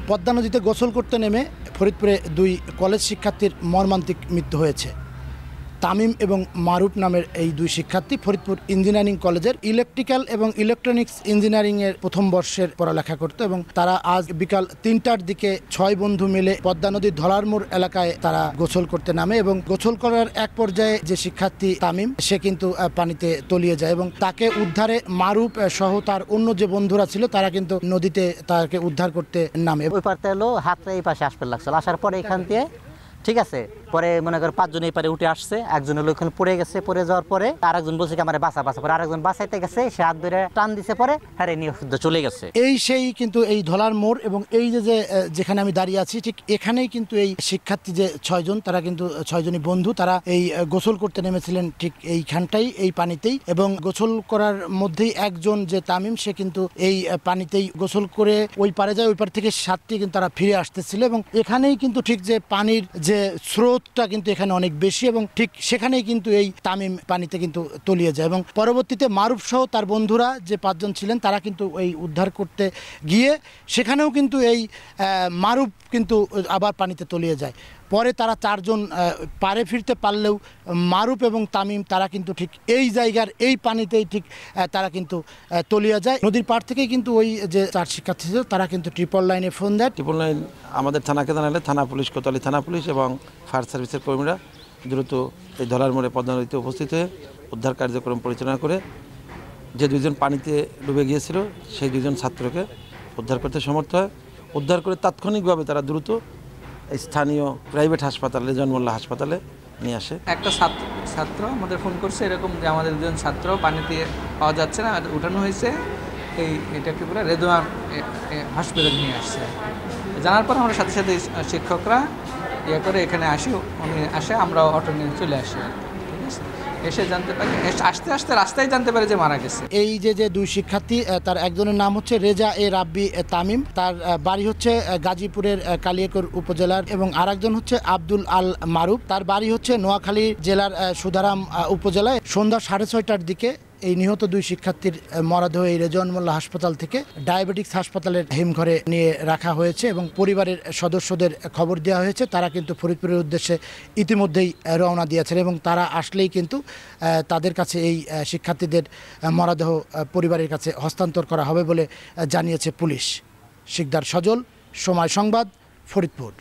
পদ্মা নদীতে গোসল করতে নেমে ফরিদপুরে 2 কলেজ শিক্ষার্থীর মর্মান্তিক মৃত্যু হয়েছে। তামিম এবং মারুফ নামের এই 2 শিক্ষার্থী ফরিদপুর ইঞ্জিনিয়ারিং কলেজের ইলেকট্রিক্যাল এবং ইলেকট্রনিক্স ইঞ্জিনিয়ারিংয়ের প্রথম বর্ষের পড়ালেখা করত এবং তারা আজ বিকাল 3টার দিকে 6 বন্ধু মিলে পদ্মা নদীর ধলারমোড় এলাকায় তারা গোসল করতে নামে এবং গোসল করার এক পর্যায়ে যে শিক্ষার্থী তামিম সে কিন্তু পানিতে তলিয়ে যায় এবং তাকে উদ্ধারে মারুফ সহ তার অন্য যে বন্ধুরা ছিল তারা কিন্তু নদীতে তাকে উদ্ধার করতে নামে। ওই পারতে এলো হাতটা এই পাশে আসতে লাগছিল, আসার পরে এখান দিয়ে ঠিক আছে, পরে মনে করো 5 জন এই পারে উঠে আসছে, একজন হলো ওখানে পড়ে গেছে, পড়ে যাওয়ার পরে আরেকজন বলছে কি আমার বাঁচা, পরে আরেকজন বাঁচাইতে গেছে, সে হাত ধরে টান দিছে, পরে হ্যাঁ নিয়ে চলে গেছে। এই সেই কিন্তু এই ধলার মোড় এবং এই যে যেখানে আমি দাঁড়িয়ে আছি ঠিক এখানেই কিন্তু এই শিক্ষার্থী যে 6 জন তারা কিন্তু 6 জনই বন্ধু, তারা এই গোসল করতে নেমেছিলেন ঠিক এইখানটাই এই পানিতেই এবং গোসল করার মধ্যেই একজন যে তামিম সে কিন্তু এই পানিতেই গোসল করে ওই পারে যায়, ওই পার থেকে 7টি কিন্তু তারা ফিরে আসতেছিল এবং এখানেই কিন্তু ঠিক যে পানির যে স্রোতটা কিন্তু এখানে অনেক বেশি এবং ঠিক সেখানেই কিন্তু এই তামিম পানিতে কিন্তু তলিয়ে যায় এবং পরবর্তীতে মারুফ সহ তার বন্ধুরা যে 5 জন ছিলেন তারা কিন্তু এই উদ্ধার করতে গিয়ে সেখানেও কিন্তু এই মারুফ কিন্তু আবার পানিতে তলিয়ে যায়। পরে তারা 4 জন পারে ফিরতে পারলেও মারুফ এবং তামিম তারা কিন্তু ঠিক এই জায়গার এই পানিতেই ঠিক তারা কিন্তু তলিয়ে যায়। নদীর পাড় থেকেই কিন্তু ওই যে 4 শিক্ষার্থী ছিল তারা কিন্তু ট্রিপল লাইনে ফোন দেয়। ট্রিপল লাইন আমাদের থানাকে জানালে থানা পুলিশ, কোতোয়ালি থানা পুলিশ এবং ফায়ার সার্ভিসের কর্মীরা দ্রুত এই ধলার মোড়ে পদ্মা নদীতে উপস্থিত হয়ে উদ্ধার কার্যক্রম পরিচালনা করে যে 2 জন পানিতে ডুবে গিয়েছিল সেই 2 জন ছাত্রকে উদ্ধার করতে সমর্থ হয়। উদ্ধার করে তাৎক্ষণিকভাবে তারা দ্রুত স্থানীয় প্রাইভেট হাসপাতাল রেজন মোল্লা হাসপাতালে নিয়ে আসে। একটা ছাত্র আমাদের ফোন করছে এরকম যে আমাদের 2 জন ছাত্র পানিতে পাওয়া যাচ্ছে না, উঠানো হয়েছে, এটাকে পুরো রেদওয়ান হসপিটালে নিয়ে আসছে। জানার পর আমরা সাথে সাথে শিক্ষকরা ইয়ে করে এখানে আসে, আমরা অটো নিয়ে চলে আসি। ঠিক আছে, এসে জানতে পারি, আস্তে আস্তে রাস্তায় জানতে পারি যে মারা গেছে। এই যে 2 শিক্ষার্থী তার একজনের নাম হচ্ছে রেজা এ রাব্বি তামিম, তার বাড়ি হচ্ছে গাজীপুরের কালিয়াকৈর উপজেলার এবং আরেকজন হচ্ছে আব্দুল আল মারুফ, তার বাড়ি হচ্ছে নোয়াখালী জেলার সুধারাম উপজেলায়। সন্ধ্যা 6:30টার দিকে এই নিহত 2 শিক্ষার্থীর মরদেহ এই রেজন মোল্লা হাসপাতাল থেকে ডায়াবেটিক্স হাসপাতালের হিমঘরে নিয়ে রাখা হয়েছে এবং পরিবারের সদস্যদের খবর দেওয়া হয়েছে। তারা কিন্তু ফরিদপুরের উদ্দেশ্যে ইতিমধ্যেই রওনা দিয়েছেন এবং তারা আসলেই কিন্তু তাদের কাছে এই শিক্ষার্থীদের মরদেহ পরিবারের কাছে হস্তান্তর করা হবে বলে জানিয়েছে পুলিশ। শিকদার সজল, সময় সংবাদ, ফরিদপুর।